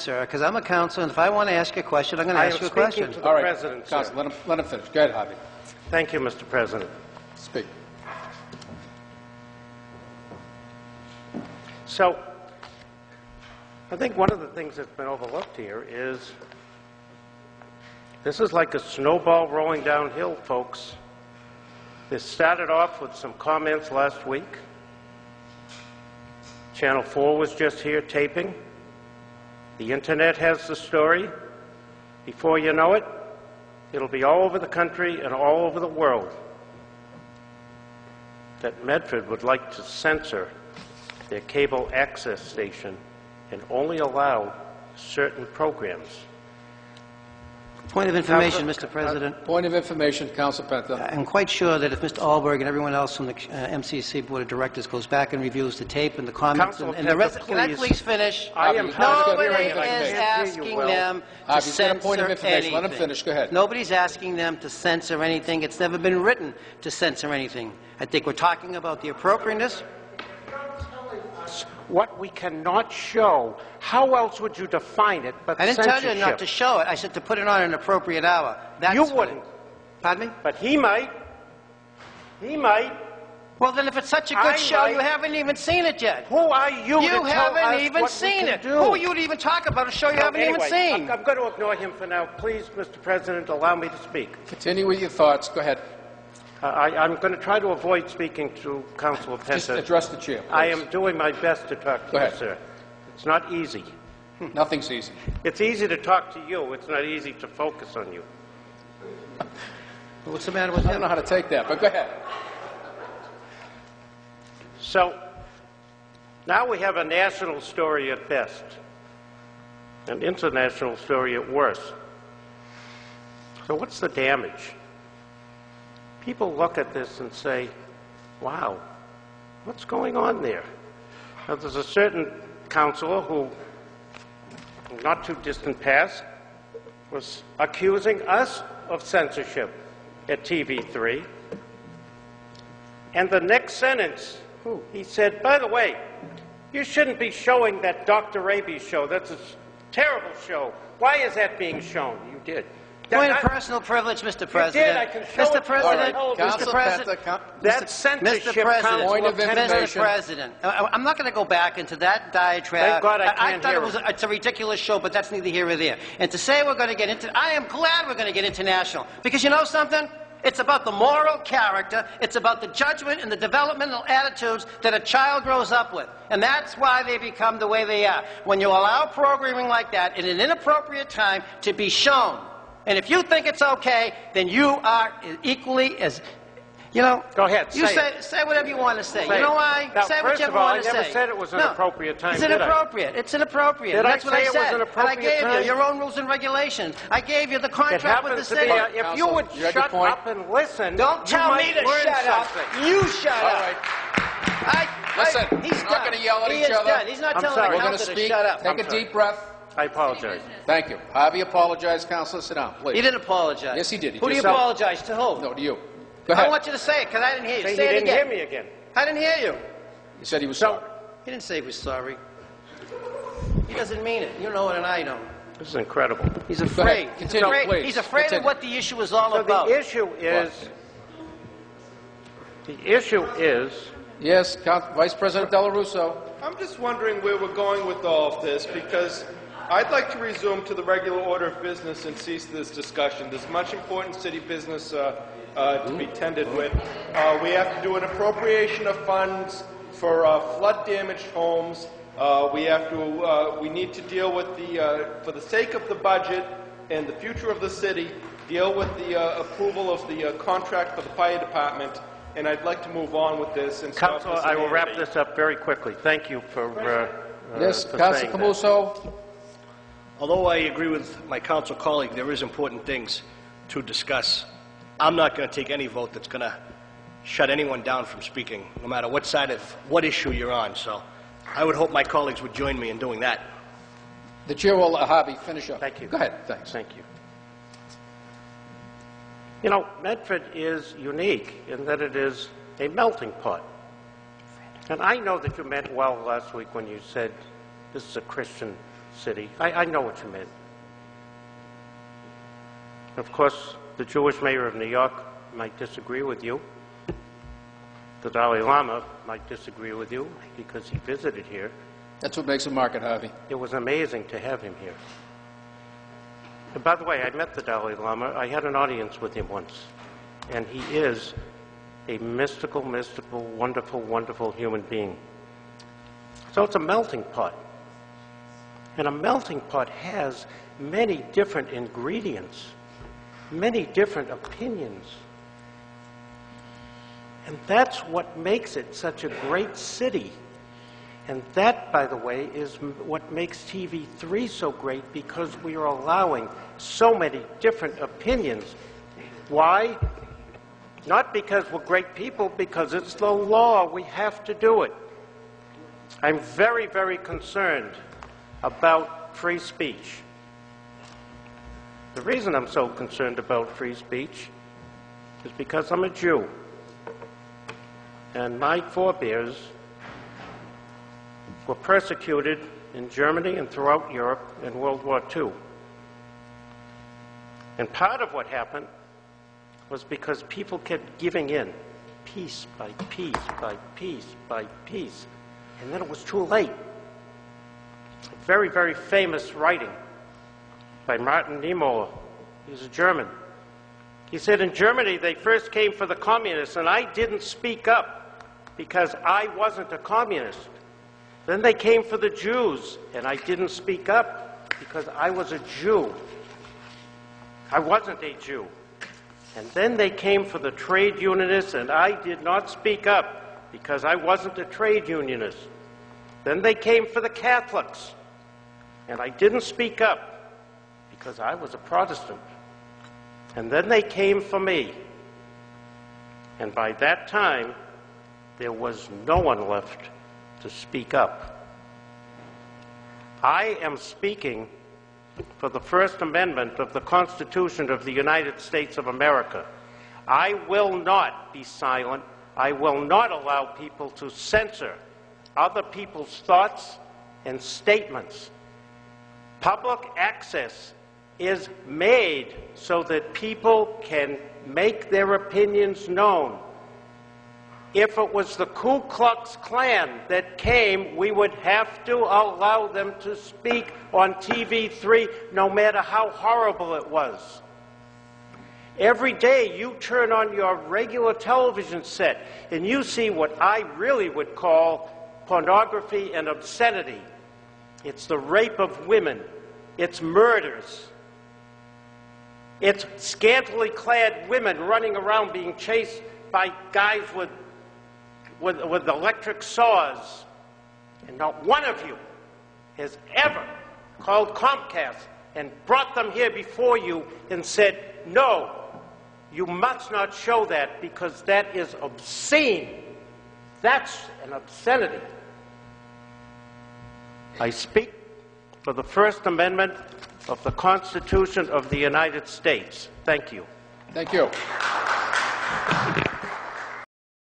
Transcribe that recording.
sir, because I'm a counselor, and if I want to ask you a question, I'm going to ask you a question. I am speaking to the President, sir. Counsel, let him finish. Go ahead, Harvey. Thank you, Mr. President. Speak. So, I think one of the things that's been overlooked here is this is like a snowball rolling downhill, folks. This started off with some comments last week. Channel 4 was just here taping. The Internet has the story. Before you know it, it'll be all over the country and all over the world that Medford would like to censor their cable access station and only allow certain programs. Point of information, Mr. President. Point of information, Counsel Penta. I'm quite sure that if Mr. Alberg and everyone else from the MCC Board of Directors goes back and reviews the tape and the comments and the rest, can I please finish? I am Nobody is asking them to censor point of information. anything. Let him finish. Go ahead. Nobody's asking them to censor anything. It's never been written to censor anything. I think we're talking about the appropriateness. What we cannot show, how else would you define it but I didn't censorship? tell you not to show it. I said to put it on an appropriate hour. That's You wouldn't. Pardon me? But he might. He might. Well, then if it's such a good show, you haven't even seen it yet. Who are you to tell us haven't even what seen we it. can do? Who are you to even talk about a show you haven't even seen? I'm going to ignore him for now. Please, Mr. President, allow me to speak. Continue with your thoughts. Go ahead. I'm going to try to avoid speaking to Councilor Penta. Just address the chair, please. I am doing my best to talk to Go you, ahead. sir. It's not easy. Nothing's easy. It's easy to talk to you. It's not easy to focus on you. What's the matter with I don't know how to take that, but go ahead. So, now we have a national story at best, an international story at worst. So what's the damage? People look at this and say, wow, what's going on there? Now, there's a certain counselor who, not too distant past, was accusing us of censorship at TV3. And the next sentence, he said, by the way, you shouldn't be showing that Dr. Raby's show. That's a terrible show. Why is that being shown? You did. Point of personal privilege, Mr. President. You did. I can show Mr. it. President, All right. Mr. President, That's censorship. Mr. President, Point of Mr. information. President, I'm not going to go back into that diatribe. Thank God I can't thought hear it was it's a ridiculous show, but that's neither here or there. And to say we're going to get into, I am glad we're going to get international, because you know something? It's about the moral character. It's about the judgment and the developmental attitudes that a child grows up with. And that's why they become the way they are. When you allow programming like that in an inappropriate time to be shown, and if you think it's okay, then you are equally as, you know. Go ahead, you say say whatever you want to say. Say You know it. why? Now, say first whatever of you all, want to say. I never said it was an appropriate time, It's did I? inappropriate. It's inappropriate. Did That's I what say I it was said. an And I appropriate gave time? you your own rules and regulations. I gave you the It contract with the happens to be, city. if you Counsel, would you had your shut point. up and listen, Don't you tell might me to learn shut up. something. You shut All up. right. Listen, He's we're not done. going to yell at He each is other. done. He's not I'm telling sorry. the We're going to council to speak. shut up. Take a deep breath. I apologize. Thank you. Harvey apologized. Counselor, sit down, please. He didn't apologize. Yes, he did. He Who do you just said- apologize to? Who? No, to you. Go I ahead. want you to say it, because I didn't hear you. Say Say you it didn't again. hear me again. I didn't hear you. You said he was sorry. He didn't say he was sorry. He doesn't mean it. You know it, and I know. This is incredible. He's afraid. ahead. He's Continue, afraid. please. He's afraid Continue. of what the issue is all So about. the issue is, Yes, Vice President Della Russo. I'm just wondering where we're going with all of this, because I'd like to resume to the regular order of business and cease this discussion. There's much important city business to be tended with. We have to do an appropriation of funds for flood-damaged homes. We need to deal with for the sake of the budget and the future of the city, deal with the approval of the contract for the fire department. And I'd like to move on with this and stop Councilor, this I will wrap insanity. this up very quickly. Thank you for Yes, for Councilor saying that. Camuso. Although I agree with my council colleague, there is important things to discuss. I'm not going to take any vote that's going to shut anyone down from speaking, no matter what side of what issue you're on. So I would hope my colleagues would join me in doing that. The chair will, Harvey, finish up. Thank you. Go ahead. Thanks. Thank you. You know, Medford is unique in that it is a melting pot. And I know that you meant well last week when you said this is a Christian city. I know what you meant. Of course, the Jewish mayor of New York might disagree with you. The Dalai Lama might disagree with you because he visited here. That's what makes a market, Harvey. It was amazing to have him here. And by the way, I met the Dalai Lama. I had an audience with him once. And he is a mystical, wonderful, wonderful human being. So it's a melting pot. And a melting pot has many different ingredients, many different opinions. And that's what makes it such a great city. And that, by the way, is what makes TV3 so great, because we are allowing so many different opinions. Why? Not because we're great people, because it's the law. We have to do it. I'm very, very concerned about free speech. The reason I'm so concerned about free speech is because I'm a Jew. And my forebears were persecuted in Germany and throughout Europe in World War II. And part of what happened was because people kept giving in, piece by piece by piece by piece. And then it was too late. A very, very famous writing by Martin Niemöller. He's a German. He said, in Germany, they first came for the communists, and I didn't speak up because I wasn't a communist. Then they came for the Jews, and I didn't speak up because I was a Jew. I wasn't a Jew. And then they came for the trade unionists, and I did not speak up because I wasn't a trade unionist. Then they came for the Catholics, and I didn't speak up because I was a Protestant. And then they came for me. And by that time, there was no one left to speak up. I am speaking for the First Amendment of the Constitution of the United States of America. I will not be silent. I will not allow people to censor other people's thoughts and statements. Public access is made so that people can make their opinions known. If it was the Ku Klux Klan that came, we would have to allow them to speak on TV3, no matter how horrible it was. Every day you turn on your regular television set and you see what I really would call pornography and obscenity. It's the rape of women. It's murders. It's scantily clad women running around being chased by guys with electric saws. And not one of you has ever called Comcast and brought them here before you and said, no, you must not show that because that is obscene. That's an obscenity. I speak for the First Amendment of the Constitution of the United States. Thank you. Thank you.